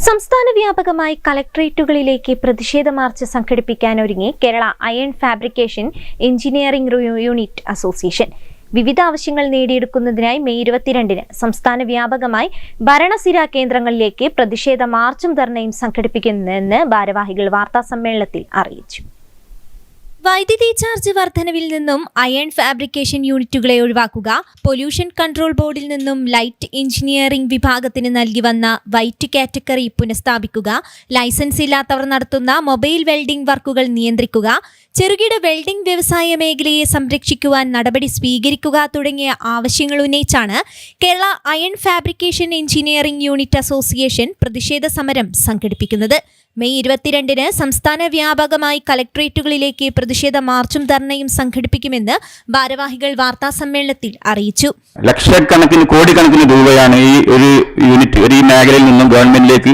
സംസ്ഥാന വ്യാപകമായി കളക്ടറേറ്റുകളിലേക്ക് പ്രതിഷേധ മാർച്ച് സംഘടിപ്പിക്കാനൊരുങ്ങി Kerala iron fabrication engineering unit association. വിവിധ ആവശ്യങ്ങൾ നേടിയെടുക്കുന്നതിനായി മെയ് 22-ന് സംസ്ഥാന വ്യാപകമായി ഭരണസിരാ കേന്ദ്രങ്ങളിലേക്ക് പ്രതിഷേധ മാർച്ചും ധർണയും സംഘടിപ്പിക്കുമെന്ന് ഭാരവാഹികൾ വാർത്താസമ്മേളനത്തിൽ അറിയിച്ചു. വൈദ്യുതി ചാർജ് വർധനവിൽ നിന്നും അയൺ ഫാബ്രിക്കേഷൻ യൂണിറ്റുകളെ ഒഴിവാക്കുക, പൊല്യൂഷൻ കൺട്രോൾ ബോർഡിൽ നിന്നും ലൈറ്റ് എഞ്ചിനീയറിംഗ് വിഭാഗത്തിന് നൽകി വന്ന വൈറ്റ് കാറ്റഗറി പുനഃസ്ഥാപിക്കുക, ലൈസൻസ് ഇല്ലാത്തവർ നടത്തുന്ന മൊബൈൽ വെൽഡിംഗ് വർക്കുകൾ നിയന്ത്രിക്കുക, ചെറുകിട വെൽഡിംഗ് വ്യവസായ മേഖലയെ സംരക്ഷിക്കുവാൻ നടപടി സ്വീകരിക്കുക തുടങ്ങിയ ആവശ്യങ്ങൾ ഉന്നയിച്ചാണ് Kerala iron fabrication engineering unit association പ്രതിഷേധ സമരം സംഘടിപ്പിക്കുന്നത്. മെയ് 22-ന് സംസ്ഥാന വ്യാപകമായി കളക്ടറേറ്റുകളിലേക്ക് പ്രതിഷേധ മാർച്ചും ധർണയും സംഘടിപ്പിക്കുമെന്ന് ഭാരവാഹികൾ വാർത്താസമ്മേളനത്തിൽ അറിയിച്ചു. ലക്ഷക്കണക്കിന് കോടിക്കണക്കിന് രൂപയാണ് ഈ ഒരു യൂണിറ്റ് ഈ മേഖലയിൽ നിന്നും ഗവൺമെന്റിലേക്ക്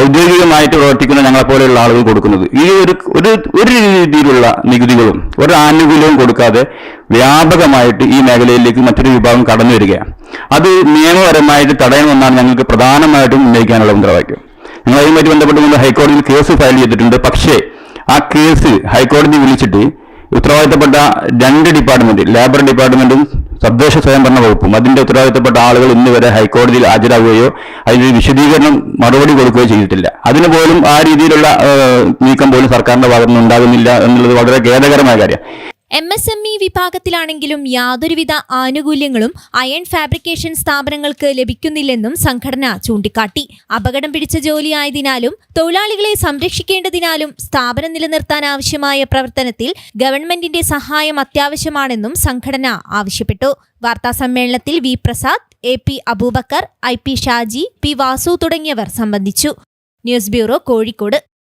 ഔദ്യോഗികമായിട്ട് പ്രവർത്തിക്കുന്ന ഞങ്ങളെപ്പോലെയുള്ള ആളുകൾ കൊടുക്കുന്നത്. ഈ ഒരു രീതിയിലുള്ള നികുതികളും ഒരു ആനുകൂല്യവും കൊടുക്കാതെ വ്യാപകമായിട്ട് ഈ മേഖലയിലേക്ക് മറ്റൊരു വിഭാഗം കടന്നു വരികയാണ്. അത് നിയമപരമായിട്ട് തടയണമെന്നാണ് ഞങ്ങൾക്ക് പ്രധാനമായിട്ടും ഉന്നയിക്കാനുള്ള മുദ്രാവാക്യം. ഞങ്ങൾ അതുമായിട്ട് ബന്ധപ്പെട്ട് ഹൈക്കോടതിയിൽ കേസ് ഫയൽ ചെയ്തിട്ടുണ്ട്. പക്ഷേ ആ കേസ് ഹൈക്കോടതി വിളിച്ചിട്ട് ഉത്തരവാദിത്തപ്പെട്ട രണ്ട് ഡിപ്പാർട്ട്മെന്റ്, ലേബർ ഡിപ്പാർട്ട്മെന്റും തദ്ദേശ സ്വയംഭരണ വകുപ്പും അതിന്റെ ഉത്തരവാദിത്തപ്പെട്ട ആളുകൾ ഇന്ന് വരെ ഹൈക്കോടതിയിൽ ഹാജരാകുകയോ അതിന് വിശദീകരണം മറുപടി കൊടുക്കുകയോ ചെയ്തിട്ടില്ല. അതിന് പോലും ആ രീതിയിലുള്ള നീക്കം പോലും സർക്കാരിന്റെ ഭാഗത്തുനിന്ന് ഉണ്ടാകുന്നില്ല എന്നുള്ളത് വളരെ ഖേദകരമായ കാര്യം. MSME വിഭാഗത്തിലാണെങ്കിലും യാതൊരുവിധ ആനുകൂല്യങ്ങളും അയൺ ഫാബ്രിക്കേഷൻ സ്ഥാപനങ്ങൾക്ക് ലഭിക്കുന്നില്ലെന്നും സംഘടന ചൂണ്ടിക്കാട്ടി. അപകടം പിടിച്ച ജോലിയായതിനാലും തൊഴിലാളികളെ സംരക്ഷിക്കേണ്ടതിനാലും സ്ഥാപനം നിലനിർത്താൻ ആവശ്യമായ പ്രവർത്തനത്തിൽ ഗവൺമെന്റിന്റെ സഹായം അത്യാവശ്യമാണെന്നും സംഘടന ആവശ്യപ്പെട്ടു. വാർത്താസമ്മേളനത്തിൽ V Prasad, AP Abubakkar, IP Shaji, P Vasu തുടങ്ങിയവർ സംബന്ധിച്ചു. News bureau, Kozhikode.